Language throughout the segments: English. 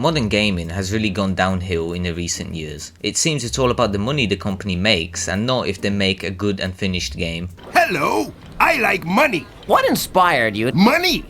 Modern gaming has really gone downhill in the recent years. It seems it's all about the money the company makes and not if they make a good and finished game. Hello! I like money! What inspired you? Money!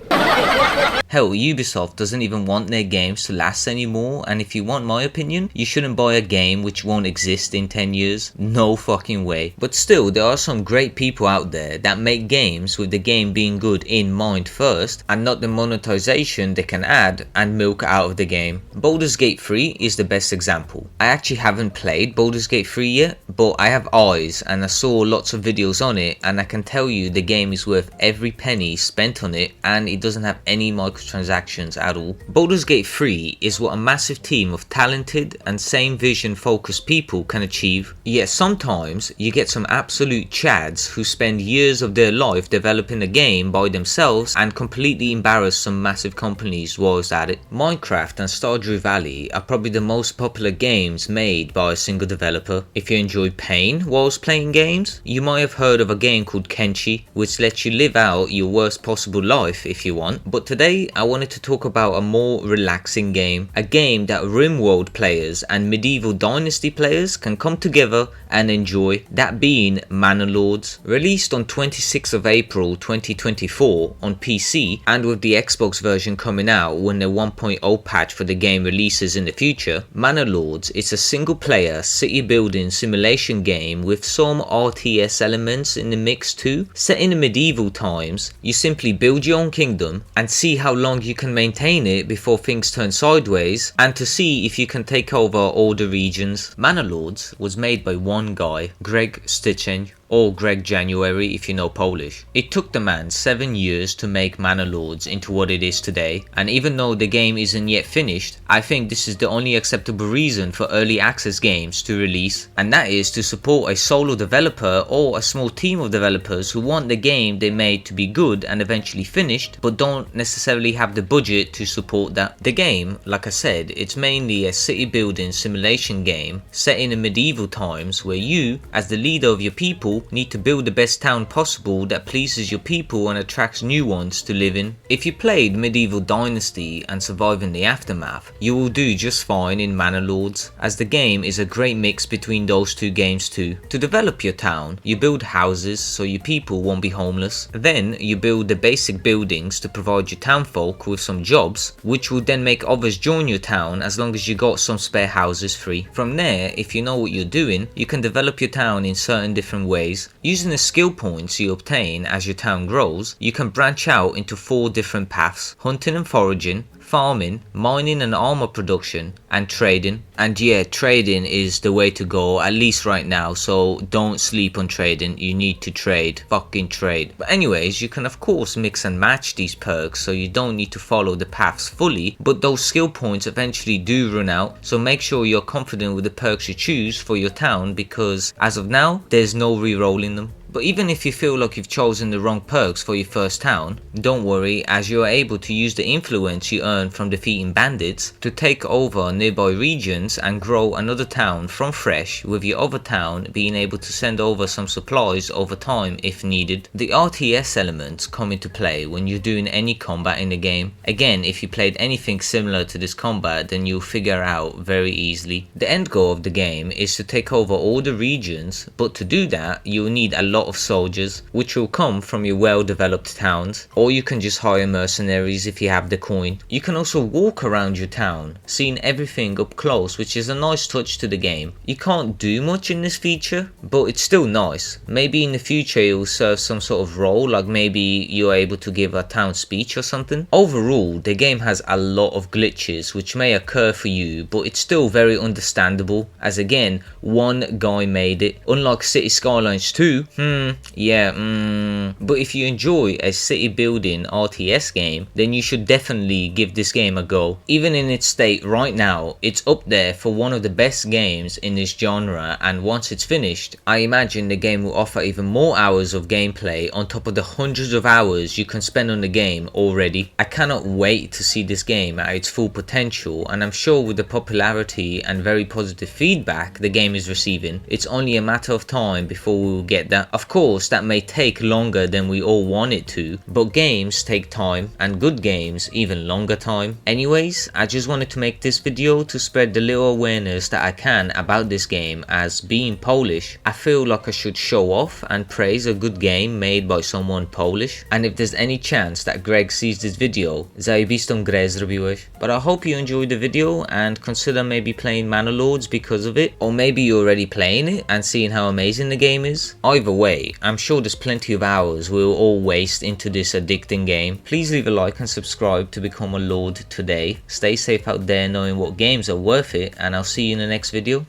Hell, Ubisoft doesn't even want their games to last anymore, and if you want my opinion, you shouldn't buy a game which won't exist in 10 years. No fucking way. But still, there are some great people out there that make games with the game being good in mind first, and not the monetization they can add and milk out of the game. Baldur's Gate 3 is the best example. I actually haven't played Baldur's Gate 3 yet, but I have eyes and I saw lots of videos on it, and I can tell you the game is worth every penny spent on it, and it doesn't have any microtransactions at all. Baldur's Gate 3 is what a massive team of talented and same vision focused people can achieve. Yet sometimes you get some absolute chads who spend years of their life developing a game by themselves and completely embarrass some massive companies whilst at it. Minecraft and Stardew Valley are probably the most popular games made by a single developer. If you enjoy pain whilst playing games, you might have heard of a game called Kenshi, which lets you live out your worst possible life if you want. But today I wanted to talk about a more relaxing game, a game that RimWorld players and Medieval Dynasty players can come together and enjoy, that being Manor Lords. Released on 26th of April 2024 on PC, and with the Xbox version coming out when the 1.0 patch for the game releases in the future, Manor Lords is a single player city building simulation game with some RTS elements in the mix too. Set in the medieval times, you simply build your own kingdom and see how long you can maintain it before things turn sideways, and to see if you can take over all the regions. Manor Lords was made by one guy, Greg Styczeń, or Greg January if you know Polish. It took the man 7 years to make Manor Lords into what it is today, and even though the game isn't yet finished, I think this is the only acceptable reason for early access games to release, and that is to support a solo developer or a small team of developers who want the game they made to be good and eventually finished, but don't necessarily have the budget to support that. The game, like I said, it's mainly a city building simulation game set in the medieval times where you, as the leader of your people, need to build the best town possible that pleases your people and attracts new ones to live in. If you played Medieval Dynasty and survive in the aftermath, you will do just fine in Manor Lords, as the game is a great mix between those two games too. To develop your town, you build houses so your people won't be homeless. Then you build the basic buildings to provide your townfolk with some jobs, which will then make others join your town as long as you got some spare houses free. From there, if you know what you're doing, you can develop your town in certain different ways. Using the skill points you obtain as your town grows, you can branch out into 4 different paths: hunting and foraging, farming, mining and armor production, and trading. And yeah, trading is the way to go, at least right now, so don't sleep on trading. You need to trade, fucking trade. But anyways, you can of course mix and match these perks, so you don't need to follow the paths fully, but those skill points eventually do run out, so make sure you're confident with the perks you choose for your town, because as of now, there's no re-rolling them. But even if you feel like you've chosen the wrong perks for your first town, don't worry, as you are able to use the influence you earn from defeating bandits to take over nearby regions and grow another town from fresh, with your other town being able to send over some supplies over time if needed. The RTS elements come into play when you're doing any combat in the game. Again, if you played anything similar to this combat, then you'll figure out very easily. The end goal of the game is to take over all the regions, but to do that, you'll need a lot of soldiers, which will come from your well-developed towns, or you can just hire mercenaries if you have the coin. You can also walk around your town, seeing everything up close, which is a nice touch to the game. You can't do much in this feature, but it's still nice. Maybe in the future it will serve some sort of role, like maybe you're able to give a town speech or something. Overall, the game has a lot of glitches which may occur for you, but it's still very understandable, as again, one guy made it. Unlike City Skylines 2, but if you enjoy a city building RTS game, then you should definitely give this game a go. Even in its state right now, it's up there for one of the best games in this genre, and once it's finished, I imagine the game will offer even more hours of gameplay on top of the hundreds of hours you can spend on the game already. I cannot wait to see this game at its full potential, and I'm sure with the popularity and very positive feedback the game is receiving, it's only a matter of time before we will get that. Of course, that may take longer than we all want it to, but games take time, and good games even longer time. Anyways, I just wanted to make this video to spread the little awareness that I can about this game, as being Polish, I feel like I should show off and praise a good game made by someone Polish. And if there's any chance that Greg sees this video, zajebistą grę zrobiłeś. But I hope you enjoyed the video and consider maybe playing Manor Lords because of it, or maybe you're already playing it and seeing how amazing the game is. Either way, I'm sure there's plenty of hours we'll all waste into this addicting game. Please leave a like and subscribe to become a Lord today. Stay safe out there knowing what games are worth it, and I'll see you in the next video.